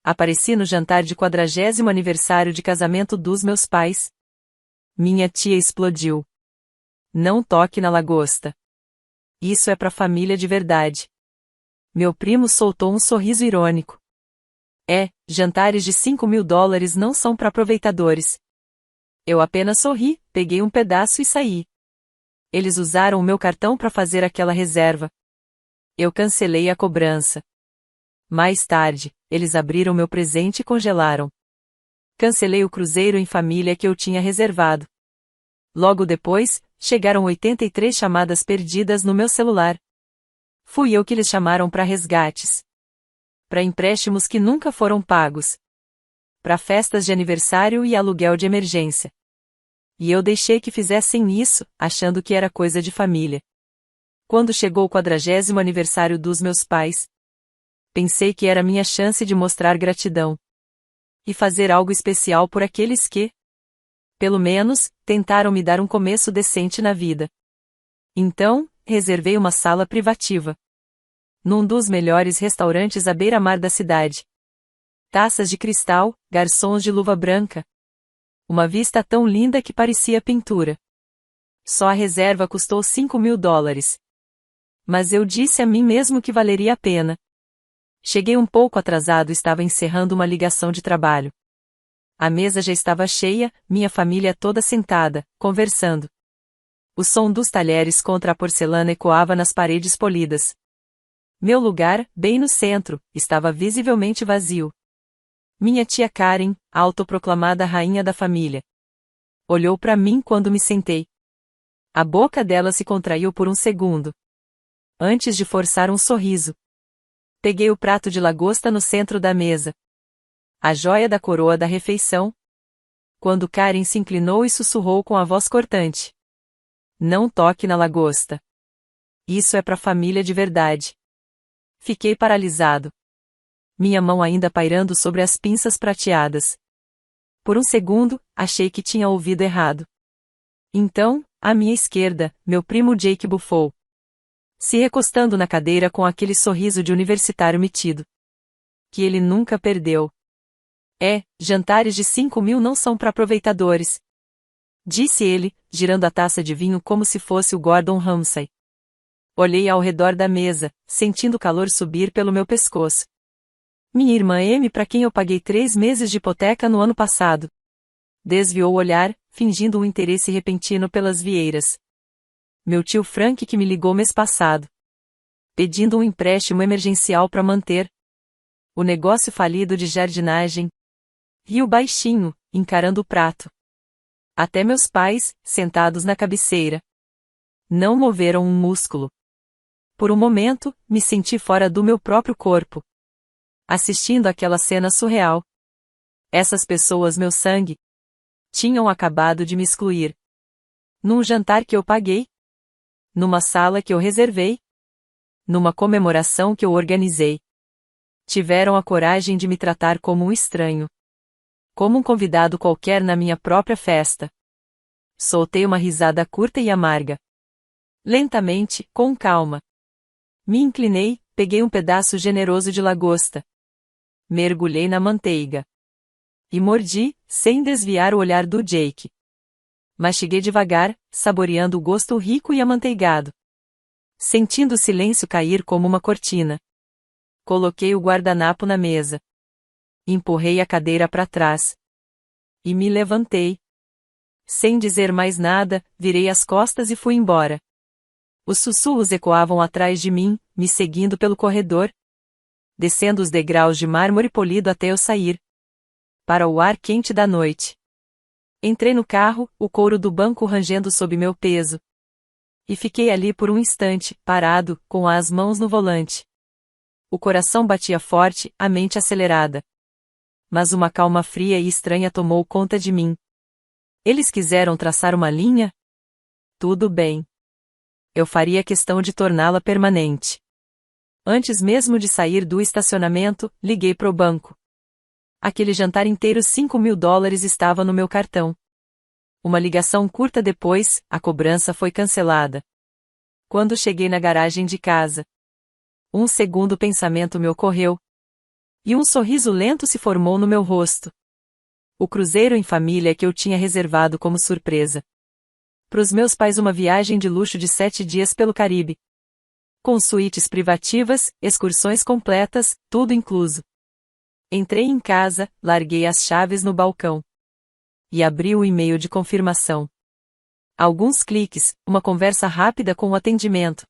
Apareci no jantar de 40º aniversário de casamento dos meus pais. Minha tia explodiu. Não toque na lagosta. Isso é pra família de verdade. Meu primo soltou um sorriso irônico. Jantares de $5.000 não são pra aproveitadores. Eu apenas sorri, peguei um pedaço e saí. Eles usaram o meu cartão pra fazer aquela reserva. Eu cancelei a cobrança. Mais tarde, eles abriram meu presente e congelaram. Cancelei o cruzeiro em família que eu tinha reservado. Logo depois, chegaram 83 chamadas perdidas no meu celular. Fui eu que eles chamaram para resgates. Para empréstimos que nunca foram pagos. Para festas de aniversário e aluguel de emergência. E eu deixei que fizessem isso, achando que era coisa de família. Quando chegou o 40º aniversário dos meus pais, pensei que era minha chance de mostrar gratidão. E fazer algo especial por aqueles que, pelo menos, tentaram me dar um começo decente na vida. Então, reservei uma sala privativa. Num dos melhores restaurantes à beira-mar da cidade. Taças de cristal, garçons de luva branca. Uma vista tão linda que parecia pintura. Só a reserva custou $5.000. Mas eu disse a mim mesmo que valeria a pena. Cheguei um pouco atrasado e estava encerrando uma ligação de trabalho. A mesa já estava cheia, minha família toda sentada, conversando. O som dos talheres contra a porcelana ecoava nas paredes polidas. Meu lugar, bem no centro, estava visivelmente vazio. Minha tia Karen, a autoproclamada rainha da família, olhou para mim quando me sentei. A boca dela se contraiu por um segundo. Antes de forçar um sorriso. Peguei o prato de lagosta no centro da mesa. A joia da coroa da refeição. Quando Karen se inclinou e sussurrou com a voz cortante. Não toque na lagosta. Isso é pra família de verdade. Fiquei paralisado. Minha mão ainda pairando sobre as pinças prateadas. Por um segundo, achei que tinha ouvido errado. Então, à minha esquerda, meu primo Jake bufou. Se recostando na cadeira com aquele sorriso de universitário metido. Que ele nunca perdeu. Jantares de 5.000 não são para aproveitadores. Disse ele, girando a taça de vinho como se fosse o Gordon Ramsay. Olhei ao redor da mesa, sentindo o calor subir pelo meu pescoço. Minha irmã M, para quem eu paguei 3 meses de hipoteca no ano passado. Desviou o olhar, fingindo um interesse repentino pelas vieiras. Meu tio Frank que me ligou mês passado. Pedindo um empréstimo emergencial para manter o negócio falido de jardinagem. Riu baixinho, encarando o prato. Até meus pais, sentados na cabeceira, não moveram um músculo. Por um momento, me senti fora do meu próprio corpo. Assistindo aquela cena surreal. Essas pessoas, meu sangue, tinham acabado de me excluir. Num jantar que eu paguei. Numa sala que eu reservei. Numa comemoração que eu organizei. Tiveram a coragem de me tratar como um estranho. Como um convidado qualquer na minha própria festa. Soltei uma risada curta e amarga. Lentamente, com calma. Me inclinei, peguei um pedaço generoso de lagosta. Mergulhei na manteiga. E mordi, sem desviar o olhar do Jake. Mastiguei devagar, saboreando o gosto rico e amanteigado. Sentindo o silêncio cair como uma cortina. Coloquei o guardanapo na mesa. Empurrei a cadeira para trás. E me levantei. Sem dizer mais nada, virei as costas e fui embora. Os sussurros ecoavam atrás de mim, me seguindo pelo corredor. Descendo os degraus de mármore polido até eu sair. Para o ar quente da noite. Entrei no carro, o couro do banco rangendo sob meu peso. E fiquei ali por um instante, parado, com as mãos no volante. O coração batia forte, a mente acelerada. Mas uma calma fria e estranha tomou conta de mim. Eles quiseram traçar uma linha? Tudo bem. Eu faria questão de torná-la permanente. Antes mesmo de sair do estacionamento, liguei pro banco. Aquele jantar inteiro $5.000 estava no meu cartão. Uma ligação curta depois, a cobrança foi cancelada. Quando cheguei na garagem de casa, um segundo pensamento me ocorreu. E um sorriso lento se formou no meu rosto. O cruzeiro em família que eu tinha reservado como surpresa. Para os meus pais, uma viagem de luxo de 7 dias pelo Caribe. Com suítes privativas, excursões completas, tudo incluso. Entrei em casa, larguei as chaves no balcão. E abri o e-mail de confirmação. Alguns cliques, uma conversa rápida com o atendimento.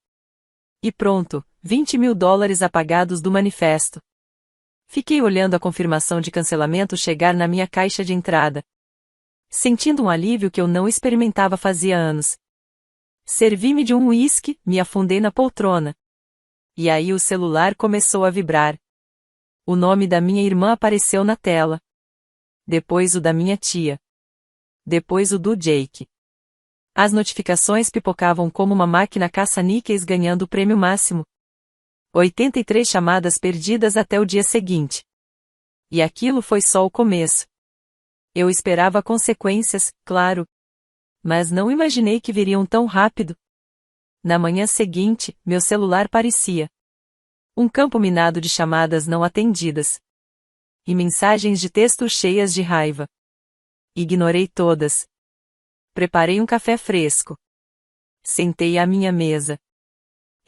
E pronto, $20.000 apagados do manifesto. Fiquei olhando a confirmação de cancelamento chegar na minha caixa de entrada. Sentindo um alívio que eu não experimentava fazia anos. Servi-me de um uísque, me afundei na poltrona. E aí o celular começou a vibrar. O nome da minha irmã apareceu na tela. Depois o da minha tia. Depois o do Jake. As notificações pipocavam como uma máquina caça-níqueis ganhando o prêmio máximo. 83 chamadas perdidas até o dia seguinte. E aquilo foi só o começo. Eu esperava consequências, claro. Mas não imaginei que viriam tão rápido. Na manhã seguinte, meu celular parecia um campo minado de chamadas não atendidas. E mensagens de texto cheias de raiva. Ignorei todas. Preparei um café fresco. Sentei à minha mesa.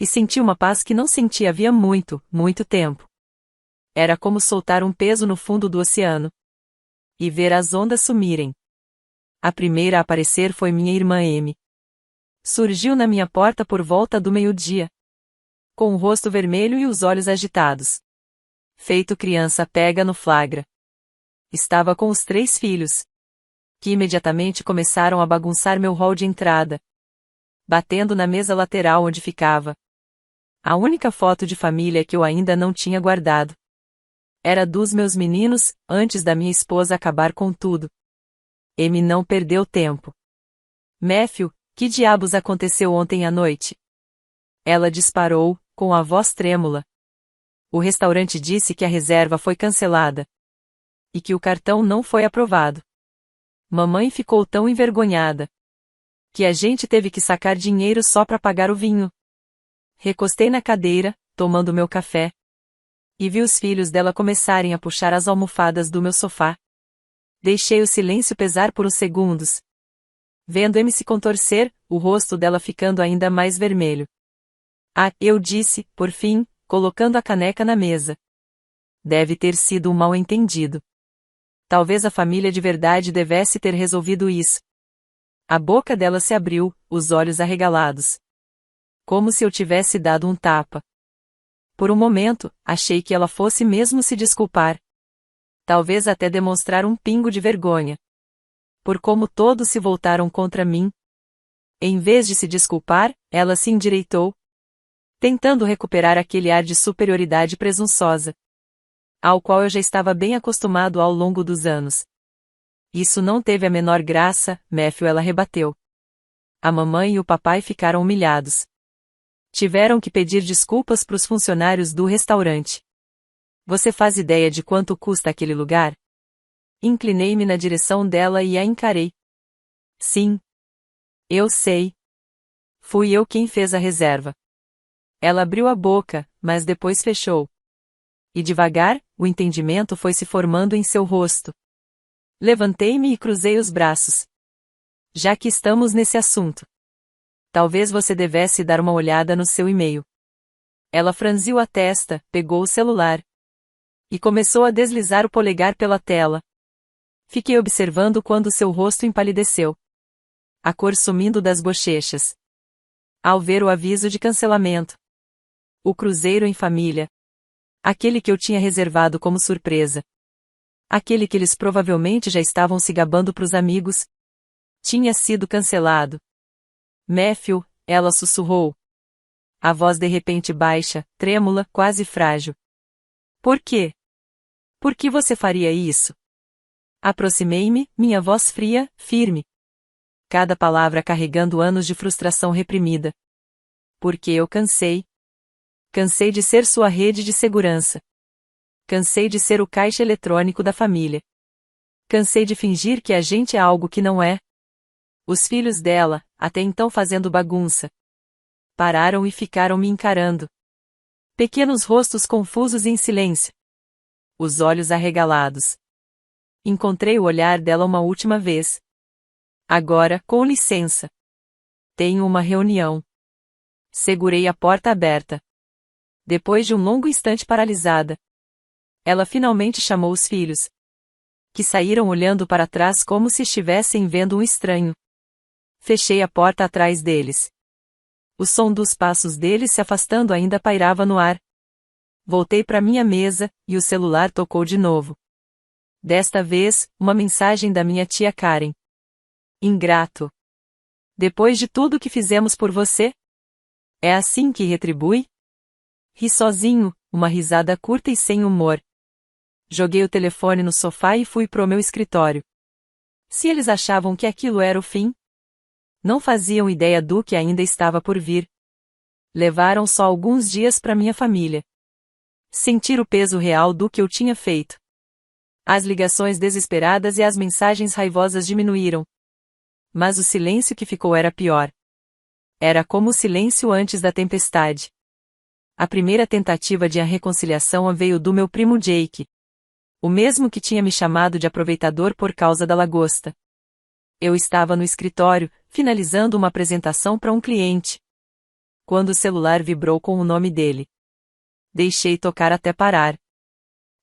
E senti uma paz que não sentia havia muito, muito tempo. Era como soltar um peso no fundo do oceano. E ver as ondas sumirem. A primeira a aparecer foi minha irmã Amy. Surgiu na minha porta por volta do meio-dia. Com o rosto vermelho e os olhos agitados. Feito criança pega no flagra. Estava com os 3 filhos. Que imediatamente começaram a bagunçar meu hall de entrada. Batendo na mesa lateral onde ficava. A única foto de família que eu ainda não tinha guardado. Era dos meus meninos, antes da minha esposa acabar com tudo. Amy não perdeu tempo. Matthew, que diabos aconteceu ontem à noite? Ela disparou, com a voz trêmula. O restaurante disse que a reserva foi cancelada. E que o cartão não foi aprovado. Mamãe ficou tão envergonhada. Que a gente teve que sacar dinheiro só para pagar o vinho. Recostei na cadeira, tomando meu café. E vi os filhos dela começarem a puxar as almofadas do meu sofá. Deixei o silêncio pesar por uns segundos. Vendo Amy se contorcer, o rosto dela ficando ainda mais vermelho. Ah, eu disse, por fim, colocando a caneca na mesa. Deve ter sido um mal-entendido. Talvez a família de verdade devesse ter resolvido isso. A boca dela se abriu, os olhos arregalados. Como se eu tivesse dado um tapa. Por um momento, achei que ela fosse mesmo se desculpar. Talvez até demonstrar um pingo de vergonha. Por como todos se voltaram contra mim. Em vez de se desculpar, ela se endireitou. Tentando recuperar aquele ar de superioridade presunçosa. Ao qual eu já estava bem acostumado ao longo dos anos. Isso não teve a menor graça, Matthew, ela rebateu. A mamãe e o papai ficaram humilhados. Tiveram que pedir desculpas para os funcionários do restaurante. Você faz ideia de quanto custa aquele lugar? Inclinei-me na direção dela e a encarei. Sim. Eu sei. Fui eu quem fez a reserva. Ela abriu a boca, mas depois fechou. E devagar, o entendimento foi se formando em seu rosto. Levantei-me e cruzei os braços. Já que estamos nesse assunto. Talvez você devesse dar uma olhada no seu e-mail. Ela franziu a testa, pegou o celular. E começou a deslizar o polegar pela tela. Fiquei observando quando seu rosto empalideceu. A cor sumindo das bochechas. Ao ver o aviso de cancelamento. O cruzeiro em família. Aquele que eu tinha reservado como surpresa. Aquele que eles provavelmente já estavam se gabando pros amigos. Tinha sido cancelado. Matthew, ela sussurrou. A voz de repente baixa, trêmula, quase frágil. Por quê? Por que você faria isso? Aproximei-me, minha voz fria, firme. Cada palavra carregando anos de frustração reprimida. Porque eu cansei. Cansei de ser sua rede de segurança. Cansei de ser o caixa eletrônico da família. Cansei de fingir que a gente é algo que não é. Os filhos dela, até então fazendo bagunça. Pararam e ficaram me encarando. Pequenos rostos confusos em silêncio. os olhos arregalados. Encontrei o olhar dela uma última vez. Agora, com licença. Tenho uma reunião. Segurei a porta aberta. Depois de um longo instante paralisada, ela finalmente chamou os filhos, que saíram olhando para trás como se estivessem vendo um estranho. Fechei a porta atrás deles. O som dos passos deles se afastando ainda pairava no ar. Voltei para minha mesa, e o celular tocou de novo. Desta vez, uma mensagem da minha tia Karen. Ingrato. Depois de tudo que fizemos por você? É assim que retribui? Ri sozinho, uma risada curta e sem humor. Joguei o telefone no sofá e fui pro meu escritório. Se eles achavam que aquilo era o fim, não faziam ideia do que ainda estava por vir. Levaram só alguns dias para minha família sentir o peso real do que eu tinha feito. As ligações desesperadas e as mensagens raivosas diminuíram. Mas o silêncio que ficou era pior. Era como o silêncio antes da tempestade. A primeira tentativa de reconciliação veio do meu primo Jake, o mesmo que tinha me chamado de aproveitador por causa da lagosta. Eu estava no escritório, finalizando uma apresentação para um cliente, quando o celular vibrou com o nome dele. Deixei tocar até parar.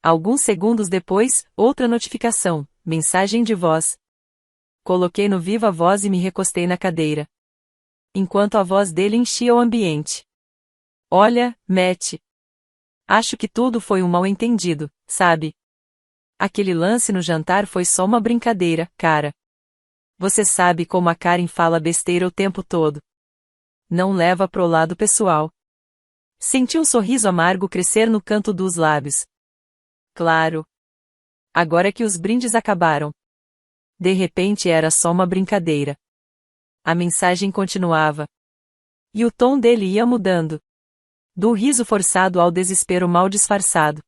Alguns segundos depois, outra notificação, mensagem de voz. Coloquei no viva voz e me recostei na cadeira, enquanto a voz dele enchia o ambiente. Olha, Matt. Acho que tudo foi um mal-entendido, sabe? Aquele lance no jantar foi só uma brincadeira, cara. Você sabe como a Karen fala besteira o tempo todo. Não leva pro lado pessoal. Senti um sorriso amargo crescer no canto dos lábios. Claro. Agora que os brindes acabaram. De repente era só uma brincadeira. A mensagem continuava. E o tom dele ia mudando. Do riso forçado ao desespero mal disfarçado.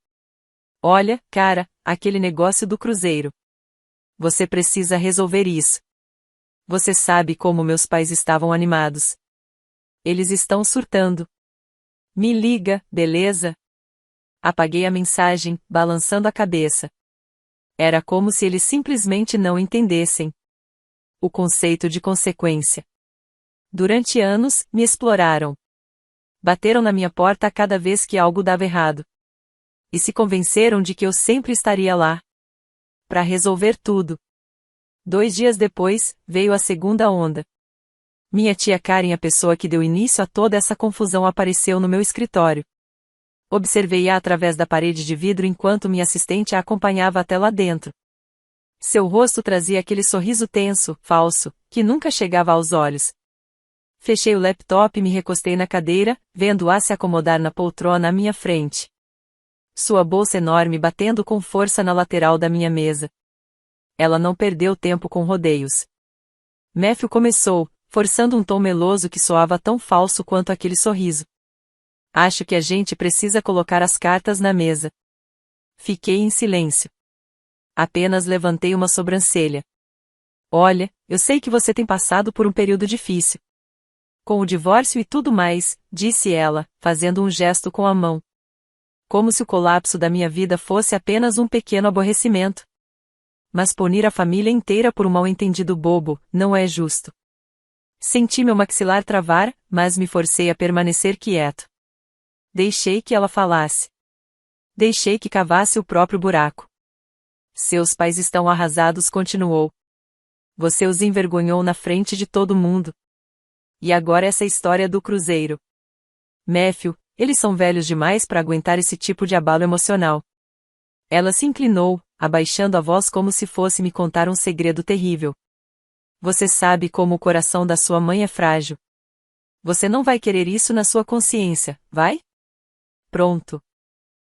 Olha, cara, aquele negócio do cruzeiro. Você precisa resolver isso. Você sabe como meus pais estavam animados. Eles estão surtando. Me liga, beleza? Apaguei a mensagem, balançando a cabeça. Era como se eles simplesmente não entendessem o conceito de consequência. Durante anos, me exploraram. Bateram na minha porta a cada vez que algo dava errado. E se convenceram de que eu sempre estaria lá para resolver tudo. 2 dias depois, veio a segunda onda. Minha tia Karen, a pessoa que deu início a toda essa confusão, apareceu no meu escritório. Observei-a através da parede de vidro enquanto minha assistente a acompanhava até lá dentro. Seu rosto trazia aquele sorriso tenso, falso, que nunca chegava aos olhos. Fechei o laptop e me recostei na cadeira, vendo-a se acomodar na poltrona à minha frente. Sua bolsa enorme batendo com força na lateral da minha mesa. Ela não perdeu tempo com rodeios. Matthew começou, forçando um tom meloso que soava tão falso quanto aquele sorriso. Acho que a gente precisa colocar as cartas na mesa. Fiquei em silêncio. Apenas levantei uma sobrancelha. Olha, eu sei que você tem passado por um período difícil. Com o divórcio e tudo mais, disse ela, fazendo um gesto com a mão. Como se o colapso da minha vida fosse apenas um pequeno aborrecimento. Mas punir a família inteira por um mal-entendido bobo, não é justo. Senti meu maxilar travar, mas me forcei a permanecer quieto. Deixei que ela falasse. Deixei que cavasse o próprio buraco. Seus pais estão arrasados, continuou. Você os envergonhou na frente de todo mundo. E agora essa história do cruzeiro. Matthew, eles são velhos demais para aguentar esse tipo de abalo emocional. Ela se inclinou, abaixando a voz como se fosse me contar um segredo terrível. Você sabe como o coração da sua mãe é frágil. Você não vai querer isso na sua consciência, vai? Pronto.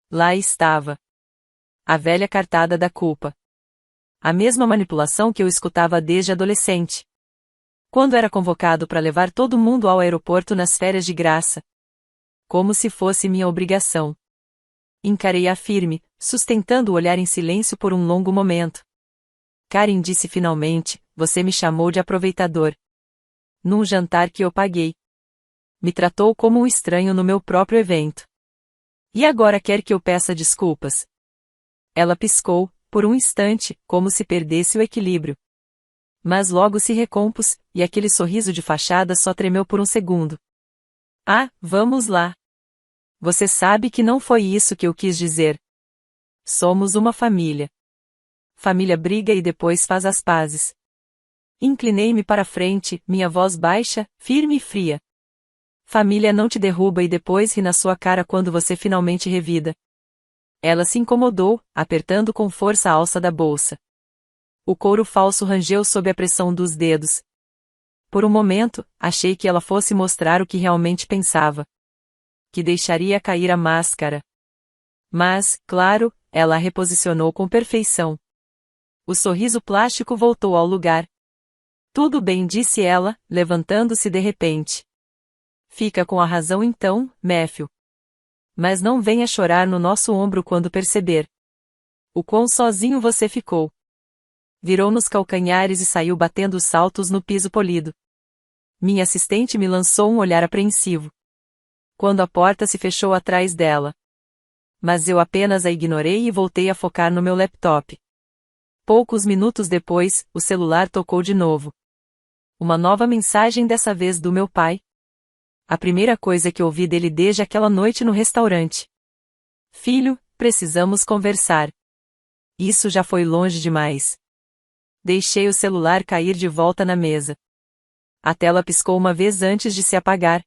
Lá estava. A velha cartada da culpa. A mesma manipulação que eu escutava desde adolescente. Quando era convocado para levar todo mundo ao aeroporto nas férias de graça. Como se fosse minha obrigação. Encarei-a firme, sustentando o olhar em silêncio por um longo momento. Karen disse finalmente, você me chamou de aproveitador. Num jantar que eu paguei. Me tratou como um estranho no meu próprio evento. E agora quer que eu peça desculpas? Ela piscou, por um instante, como se perdesse o equilíbrio. Mas logo se recompôs, e aquele sorriso de fachada só tremeu por um segundo. Ah, vamos lá. Você sabe que não foi isso que eu quis dizer. Somos uma família. Família briga e depois faz as pazes. Inclinei-me para a frente, minha voz baixa, firme e fria. Família não te derruba e depois ri na sua cara quando você finalmente revida. Ela se incomodou, apertando com força a alça da bolsa. O couro falso rangeu sob a pressão dos dedos. Por um momento, achei que ela fosse mostrar o que realmente pensava. Que deixaria cair a máscara. Mas, claro, ela a reposicionou com perfeição. O sorriso plástico voltou ao lugar. Tudo bem, disse ela, levantando-se de repente. Fica com a razão então, Matthew. Mas não venha chorar no nosso ombro quando perceber o quão sozinho você ficou. Virou nos calcanhares e saiu batendo os saltos no piso polido. Minha assistente me lançou um olhar apreensivo. Quando a porta se fechou atrás dela. Mas eu apenas a ignorei e voltei a focar no meu laptop. Poucos minutos depois, o celular tocou de novo. Uma nova mensagem, dessa vez do meu pai. A primeira coisa que ouvi dele desde aquela noite no restaurante. Filho, precisamos conversar. Isso já foi longe demais. Deixei o celular cair de volta na mesa. A tela piscou uma vez antes de se apagar.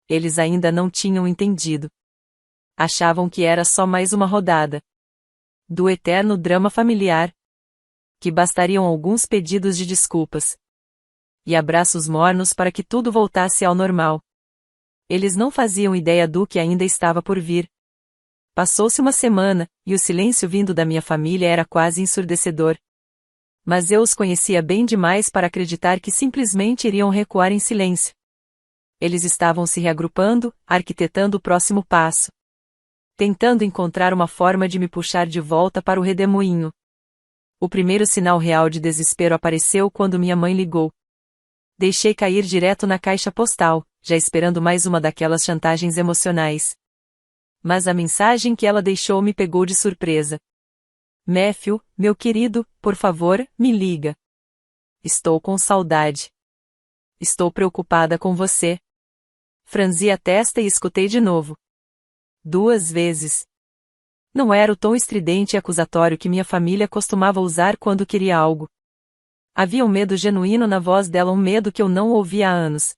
Eles ainda não tinham entendido. Achavam que era só mais uma rodada do eterno drama familiar. Que bastariam alguns pedidos de desculpas. E abraços mornos para que tudo voltasse ao normal. Eles não faziam ideia do que ainda estava por vir. Passou-se uma semana, e o silêncio vindo da minha família era quase ensurdecedor. Mas eu os conhecia bem demais para acreditar que simplesmente iriam recuar em silêncio. Eles estavam se reagrupando, arquitetando o próximo passo. Tentando encontrar uma forma de me puxar de volta para o redemoinho. O primeiro sinal real de desespero apareceu quando minha mãe ligou. Deixei cair direto na caixa postal, já esperando mais uma daquelas chantagens emocionais. Mas a mensagem que ela deixou me pegou de surpresa. Matthew, meu querido, por favor, me liga. Estou com saudade. Estou preocupada com você. Franzi a testa e escutei de novo. 2 vezes. Não era o tom estridente e acusatório que minha família costumava usar quando queria algo. Havia um medo genuíno na voz dela, um medo que eu não ouvia há anos.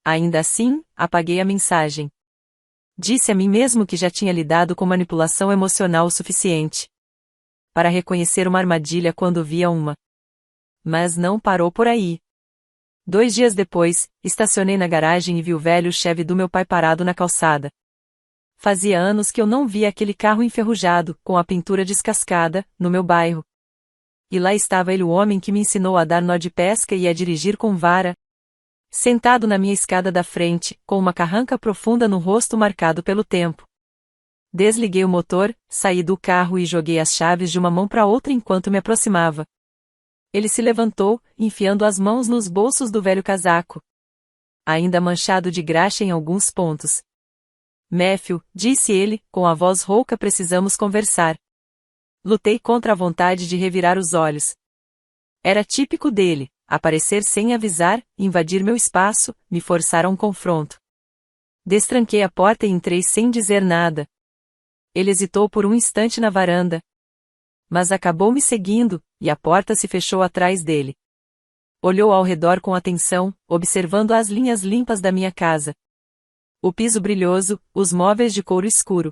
Ainda assim, apaguei a mensagem. Disse a mim mesmo que já tinha lidado com manipulação emocional o suficiente para reconhecer uma armadilha quando via uma. Mas não parou por aí. 2 dias depois, estacionei na garagem e vi o velho Chevy do meu pai parado na calçada. Fazia anos que eu não via aquele carro enferrujado, com a pintura descascada, no meu bairro. E lá estava ele, o homem que me ensinou a dar nó de pesca e a dirigir com vara. Sentado na minha escada da frente, com uma carranca profunda no rosto marcado pelo tempo. Desliguei o motor, saí do carro e joguei as chaves de uma mão para outra enquanto me aproximava. Ele se levantou, enfiando as mãos nos bolsos do velho casaco. Ainda manchado de graxa em alguns pontos. Matthew, disse ele, com a voz rouca, precisamos conversar. Lutei contra a vontade de revirar os olhos. Era típico dele, aparecer sem avisar, invadir meu espaço, me forçar a um confronto. Destranquei a porta e entrei sem dizer nada. Ele hesitou por um instante na varanda. Mas acabou me seguindo, e a porta se fechou atrás dele. Olhou ao redor com atenção, observando as linhas limpas da minha casa. O piso brilhoso, os móveis de couro escuro.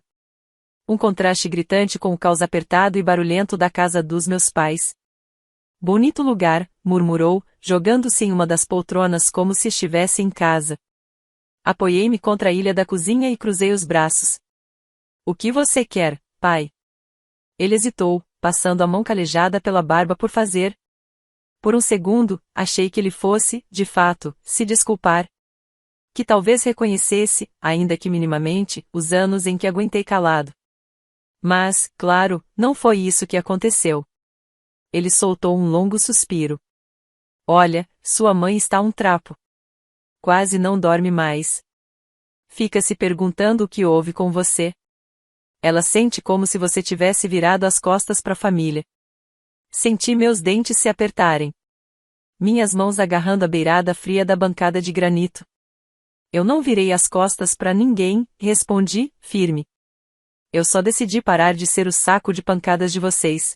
Um contraste gritante com o caos apertado e barulhento da casa dos meus pais. Bonito lugar, murmurou, jogando-se em uma das poltronas como se estivesse em casa. Apoiei-me contra a ilha da cozinha e cruzei os braços. O que você quer, pai? Ele hesitou, passando a mão calejada pela barba por fazer. Por um segundo, achei que ele fosse, de fato, se desculpar. Que talvez reconhecesse, ainda que minimamente, os anos em que aguentei calado. Mas, claro, não foi isso que aconteceu. Ele soltou um longo suspiro. Olha, sua mãe está um trapo. Quase não dorme mais. Fica se perguntando o que houve com você. Ela sente como se você tivesse virado as costas para a família. Senti meus dentes se apertarem. Minhas mãos agarrando a beirada fria da bancada de granito. Eu não virei as costas para ninguém, respondi, firme. Eu só decidi parar de ser o saco de pancadas de vocês.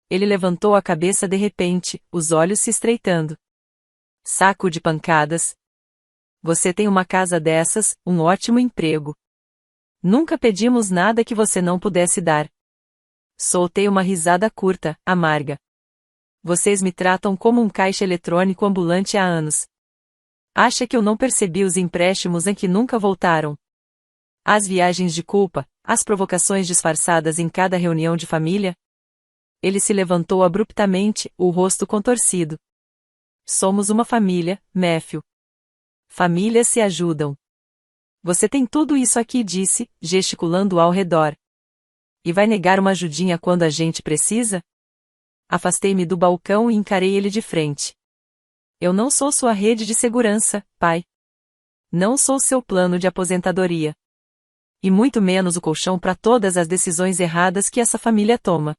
Ele levantou a cabeça de repente, os olhos se estreitando. Saco de pancadas? Você tem uma casa dessas, um ótimo emprego. Nunca pedimos nada que você não pudesse dar. Soltei uma risada curta, amarga. Vocês me tratam como um caixa eletrônico ambulante há anos. Acha que eu não percebi os empréstimos em que nunca voltaram? As viagens de culpa, as provocações disfarçadas em cada reunião de família? Ele se levantou abruptamente, o rosto contorcido. Somos uma família, Matthew. Famílias se ajudam. Você tem tudo isso aqui, disse, gesticulando ao redor. E vai negar uma ajudinha quando a gente precisa? Afastei-me do balcão e encarei ele de frente. Eu não sou sua rede de segurança, pai. Não sou seu plano de aposentadoria. E muito menos o colchão para todas as decisões erradas que essa família toma.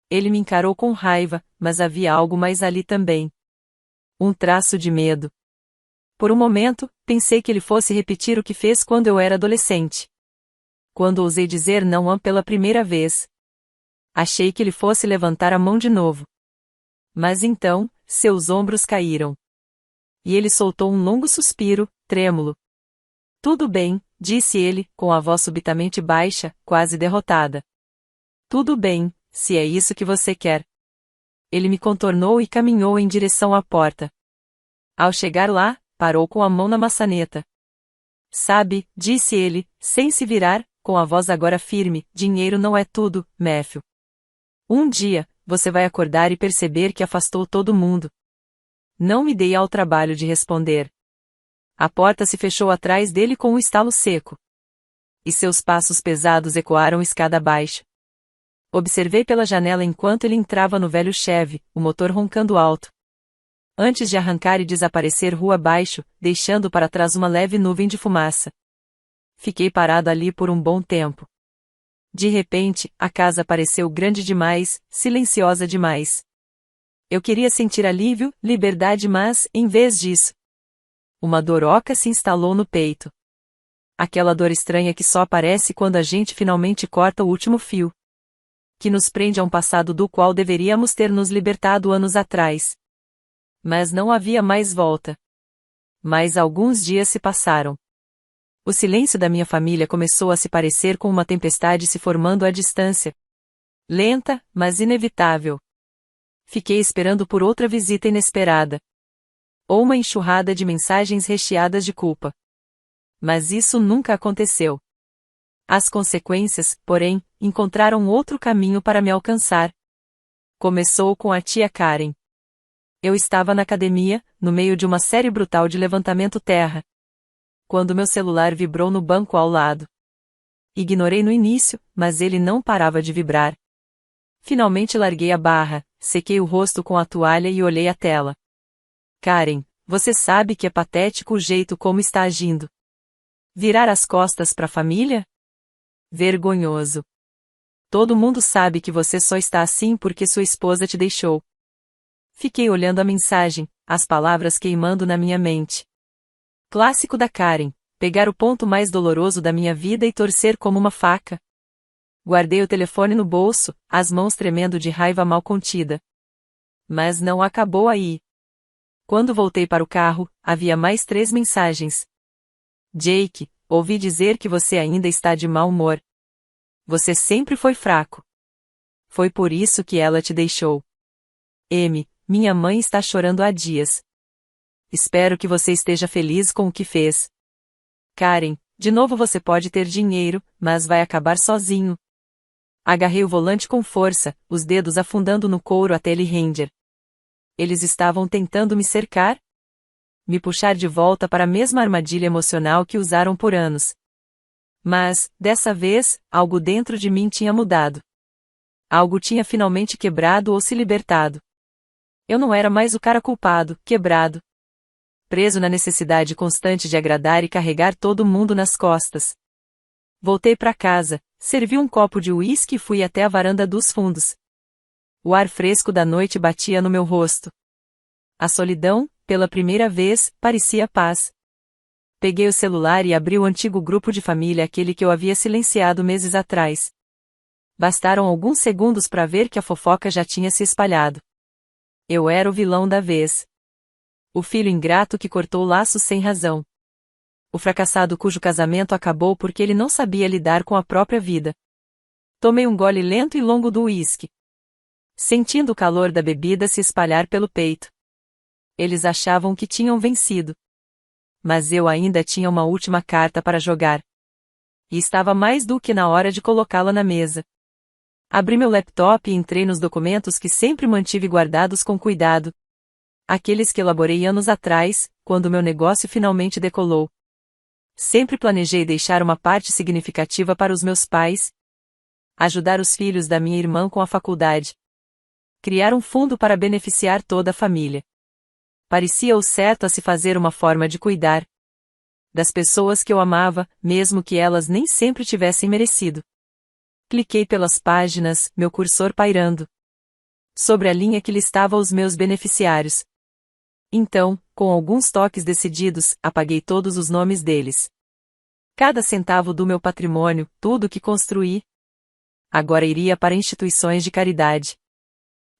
Ele me encarou com raiva, mas havia algo mais ali também. Um traço de medo. Por um momento, pensei que ele fosse repetir o que fez quando eu era adolescente. Quando ousei dizer não pela primeira vez. Achei que ele fosse levantar a mão de novo. Mas então, seus ombros caíram. E ele soltou um longo suspiro, trêmulo. Tudo bem, disse ele, com a voz subitamente baixa, quase derrotada. Tudo bem, se é isso que você quer. Ele me contornou e caminhou em direção à porta. Ao chegar lá, parou com a mão na maçaneta. Sabe, disse ele, sem se virar, com a voz agora firme, dinheiro não é tudo, Matthew. Um dia, você vai acordar e perceber que afastou todo mundo. Não me dei ao trabalho de responder. A porta se fechou atrás dele com um estalo seco. E seus passos pesados ecoaram escada abaixo. Observei pela janela enquanto ele entrava no velho Chevy, o motor roncando alto. Antes de arrancar e desaparecer rua abaixo, deixando para trás uma leve nuvem de fumaça. Fiquei parado ali por um bom tempo. De repente, a casa pareceu grande demais, silenciosa demais. Eu queria sentir alívio, liberdade, mas, em vez disso, uma dor oca se instalou no peito. Aquela dor estranha que só aparece quando a gente finalmente corta o último fio. Que nos prende a um passado do qual deveríamos ter nos libertado anos atrás. Mas não havia mais volta. Mas alguns dias se passaram. O silêncio da minha família começou a se parecer com uma tempestade se formando à distância. Lenta, mas inevitável. Fiquei esperando por outra visita inesperada. Ou uma enxurrada de mensagens recheadas de culpa. Mas isso nunca aconteceu. As consequências, porém, encontraram outro caminho para me alcançar. Começou com a tia Karen. Eu estava na academia, no meio de uma série brutal de levantamento terra. Quando meu celular vibrou no banco ao lado. Ignorei no início, mas ele não parava de vibrar. Finalmente larguei a barra, sequei o rosto com a toalha e olhei a tela. Karen, você sabe que é patético o jeito como está agindo. Virar as costas para a família? Vergonhoso. Todo mundo sabe que você só está assim porque sua esposa te deixou. Fiquei olhando a mensagem, as palavras queimando na minha mente. Clássico da Karen, pegar o ponto mais doloroso da minha vida e torcer como uma faca. Guardei o telefone no bolso, as mãos tremendo de raiva mal contida. Mas não acabou aí. Quando voltei para o carro, havia mais 3 mensagens. Jake, ouvi dizer que você ainda está de mau humor. Você sempre foi fraco. Foi por isso que ela te deixou. M, minha mãe está chorando há dias. Espero que você esteja feliz com o que fez. Karen, de novo você pode ter dinheiro, mas vai acabar sozinho. Agarrei o volante com força, os dedos afundando no couro até ele render. Eles estavam tentando me cercar? Me puxar de volta para a mesma armadilha emocional que usaram por anos. Mas, dessa vez, algo dentro de mim tinha mudado. Algo tinha finalmente quebrado ou se libertado. Eu não era mais o cara culpado, quebrado. Preso na necessidade constante de agradar e carregar todo mundo nas costas. Voltei para casa, servi um copo de uísque e fui até a varanda dos fundos. O ar fresco da noite batia no meu rosto. A solidão, pela primeira vez, parecia paz. Peguei o celular e abri o antigo grupo de família, aquele que eu havia silenciado meses atrás. Bastaram alguns segundos para ver que a fofoca já tinha se espalhado. Eu era o vilão da vez. O filho ingrato que cortou laços sem razão. O fracassado cujo casamento acabou porque ele não sabia lidar com a própria vida. Tomei um gole lento e longo do uísque, sentindo o calor da bebida se espalhar pelo peito. Eles achavam que tinham vencido. Mas eu ainda tinha uma última carta para jogar. E estava mais do que na hora de colocá-la na mesa. Abri meu laptop e entrei nos documentos que sempre mantive guardados com cuidado. Aqueles que elaborei anos atrás, quando meu negócio finalmente decolou. Sempre planejei deixar uma parte significativa para os meus pais. Ajudar os filhos da minha irmã com a faculdade. Criar um fundo para beneficiar toda a família. Parecia o certo a se fazer, uma forma de cuidar das pessoas que eu amava, mesmo que elas nem sempre tivessem merecido. Cliquei pelas páginas, meu cursor pairando sobre a linha que listava os meus beneficiários. Então, com alguns toques decididos, apaguei todos os nomes deles. Cada centavo do meu patrimônio, tudo que construí, agora iria para instituições de caridade.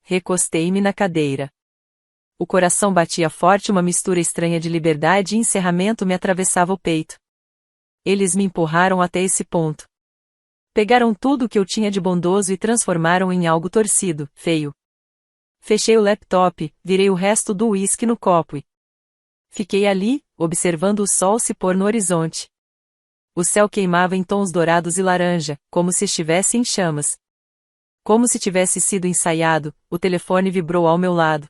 Recostei-me na cadeira. O coração batia forte, uma mistura estranha de liberdade e encerramento me atravessava o peito. Eles me empurraram até esse ponto. Pegaram tudo o que eu tinha de bondoso e transformaram em algo torcido, feio. Fechei o laptop, virei o resto do uísque no copo e fiquei ali, observando o sol se pôr no horizonte. O céu queimava em tons dourados e laranja, como se estivesse em chamas. Como se tivesse sido ensaiado, o telefone vibrou ao meu lado.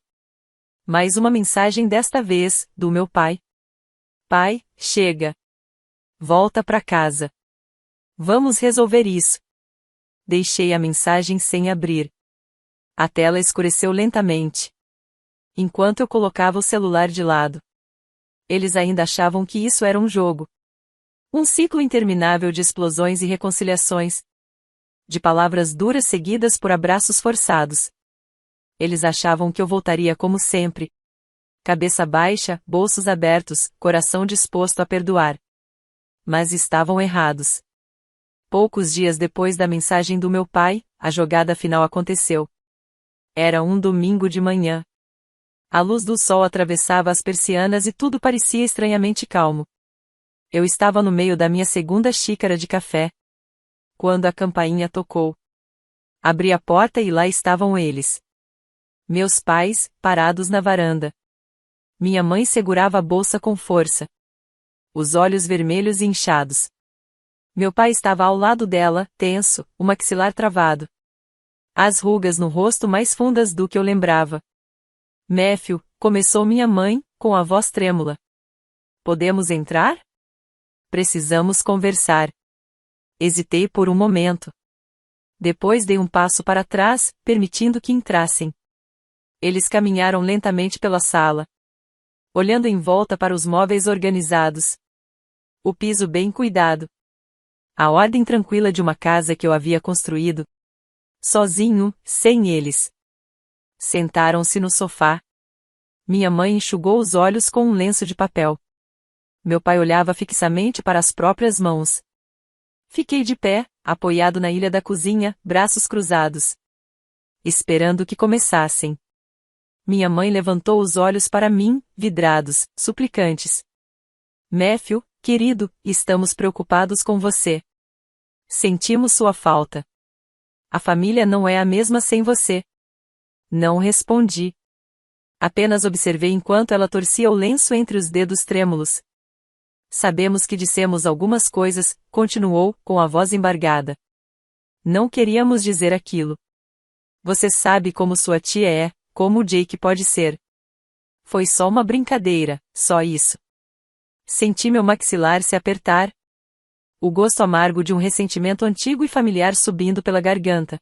Mais uma mensagem, desta vez, do meu pai. Pai, chega. Volta para casa. Vamos resolver isso. Deixei a mensagem sem abrir. A tela escureceu lentamente. Enquanto eu colocava o celular de lado. Eles ainda achavam que isso era um jogo. Um ciclo interminável de explosões e reconciliações. De palavras duras seguidas por abraços forçados. Eles achavam que eu voltaria como sempre. Cabeça baixa, bolsos abertos, coração disposto a perdoar. Mas estavam errados. Poucos dias depois da mensagem do meu pai, a jogada final aconteceu. Era um domingo de manhã. A luz do sol atravessava as persianas e tudo parecia estranhamente calmo. Eu estava no meio da minha segunda xícara de café, quando a campainha tocou. Abri a porta e lá estavam eles. Meus pais, parados na varanda. Minha mãe segurava a bolsa com força. Os olhos vermelhos e inchados. Meu pai estava ao lado dela, tenso, o maxilar travado. As rugas no rosto mais fundas do que eu lembrava. Matthew, começou minha mãe, com a voz trêmula. Podemos entrar? Precisamos conversar. Hesitei por um momento. Depois dei um passo para trás, permitindo que entrassem. Eles caminharam lentamente pela sala, olhando em volta para os móveis organizados. O piso bem cuidado. A ordem tranquila de uma casa que eu havia construído. Sozinho, sem eles. Sentaram-se no sofá. Minha mãe enxugou os olhos com um lenço de papel. Meu pai olhava fixamente para as próprias mãos. Fiquei de pé, apoiado na ilha da cozinha, braços cruzados, esperando que começassem. Minha mãe levantou os olhos para mim, vidrados, suplicantes. Matthew, querido, estamos preocupados com você. Sentimos sua falta. A família não é a mesma sem você. Não respondi. Apenas observei enquanto ela torcia o lenço entre os dedos trêmulos. Sabemos que dissemos algumas coisas, continuou, com a voz embargada. Não queríamos dizer aquilo. Você sabe como sua tia é, como o Jake pode ser. Foi só uma brincadeira, só isso. Senti meu maxilar se apertar. O gosto amargo de um ressentimento antigo e familiar subindo pela garganta.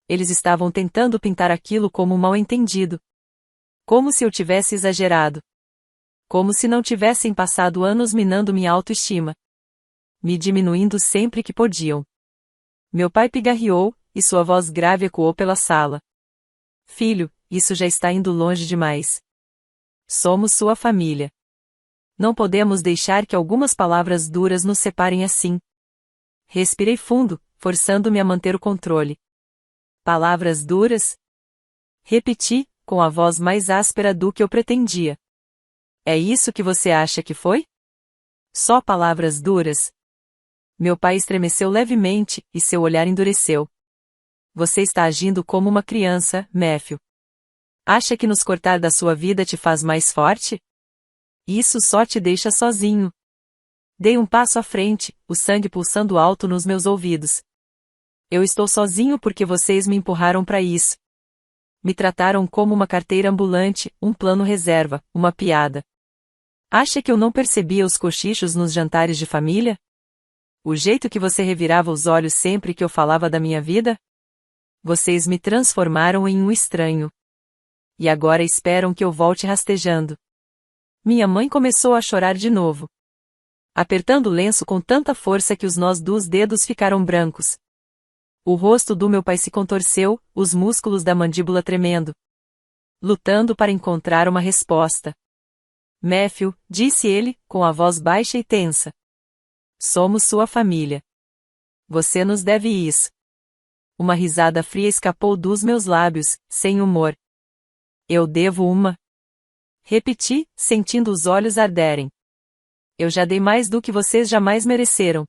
Eles estavam tentando pintar aquilo como um mal-entendido. Como se eu tivesse exagerado. Como se não tivessem passado anos minando minha autoestima. me diminuindo sempre que podiam. Meu pai pigarreou, e sua voz grave ecoou pela sala. Filho, isso já está indo longe demais. Somos sua família. Não podemos deixar que algumas palavras duras nos separem assim. Respirei fundo, forçando-me a manter o controle. Palavras duras? Repeti, com a voz mais áspera do que eu pretendia. É isso que você acha que foi? Só palavras duras? Meu pai estremeceu levemente, e seu olhar endureceu. Você está agindo como uma criança, Matthew. Acha que nos cortar da sua vida te faz mais forte? Isso só te deixa sozinho. Dei um passo à frente, o sangue pulsando alto nos meus ouvidos. Eu estou sozinho porque vocês me empurraram para isso. Me trataram como uma carteira ambulante, um plano reserva, uma piada. Acha que eu não percebia os cochichos nos jantares de família? O jeito que você revirava os olhos sempre que eu falava da minha vida? Vocês me transformaram em um estranho. E agora esperam que eu volte rastejando. Minha mãe começou a chorar de novo, apertando o lenço com tanta força que os nós dos dedos ficaram brancos. O rosto do meu pai se contorceu, os músculos da mandíbula tremendo, lutando para encontrar uma resposta. Matthew, disse ele, com a voz baixa e tensa. Somos sua família. Você nos deve isso. Uma risada fria escapou dos meus lábios, sem humor. Eu devo uma? Repeti, sentindo os olhos arderem. Eu já dei mais do que vocês jamais mereceram.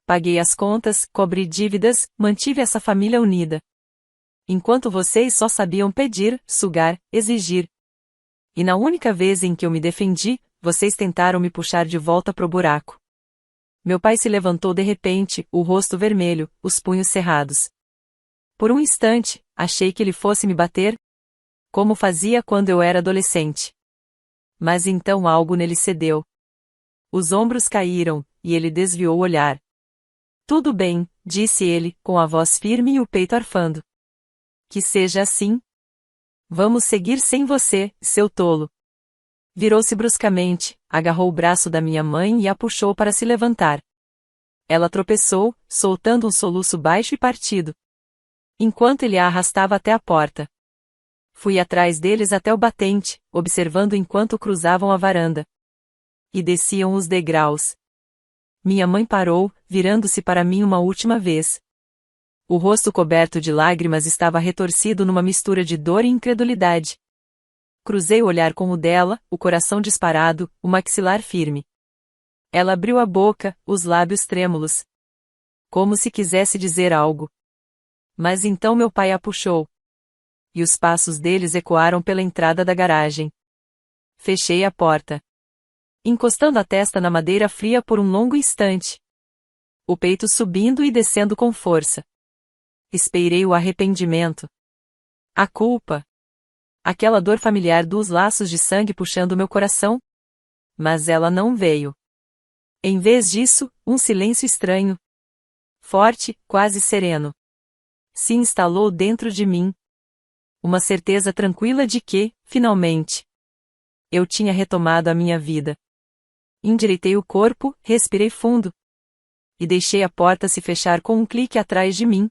Paguei as contas, cobri dívidas, mantive essa família unida. Enquanto vocês só sabiam pedir, sugar, exigir. E na única vez em que eu me defendi, vocês tentaram me puxar de volta pro buraco. Meu pai se levantou de repente, o rosto vermelho, os punhos cerrados. Por um instante, achei que ele fosse me bater, como fazia quando eu era adolescente. Mas então algo nele cedeu. Os ombros caíram, e ele desviou o olhar. Tudo bem, disse ele, com a voz firme e o peito arfando. Que seja assim. Vamos seguir sem você, seu tolo. Virou-se bruscamente, agarrou o braço da minha mãe e a puxou para se levantar. Ela tropeçou, soltando um soluço baixo e partido, enquanto ele a arrastava até a porta. Fui atrás deles até o batente, observando enquanto cruzavam a varanda e desciam os degraus. Minha mãe parou, virando-se para mim uma última vez. O rosto coberto de lágrimas estava retorcido numa mistura de dor e incredulidade. Cruzei o olhar com o dela, o coração disparado, o maxilar firme. Ela abriu a boca, os lábios trêmulos, como se quisesse dizer algo. Mas então meu pai a puxou. E os passos deles ecoaram pela entrada da garagem. Fechei a porta, encostando a testa na madeira fria por um longo instante, o peito subindo e descendo com força. Esperei o arrependimento, a culpa, aquela dor familiar dos laços de sangue puxando meu coração. Mas ela não veio. Em vez disso, um silêncio estranho, forte, quase sereno, se instalou dentro de mim. Uma certeza tranquila de que, finalmente, eu tinha retomado a minha vida. Endireitei o corpo, respirei fundo, e deixei a porta se fechar com um clique atrás de mim.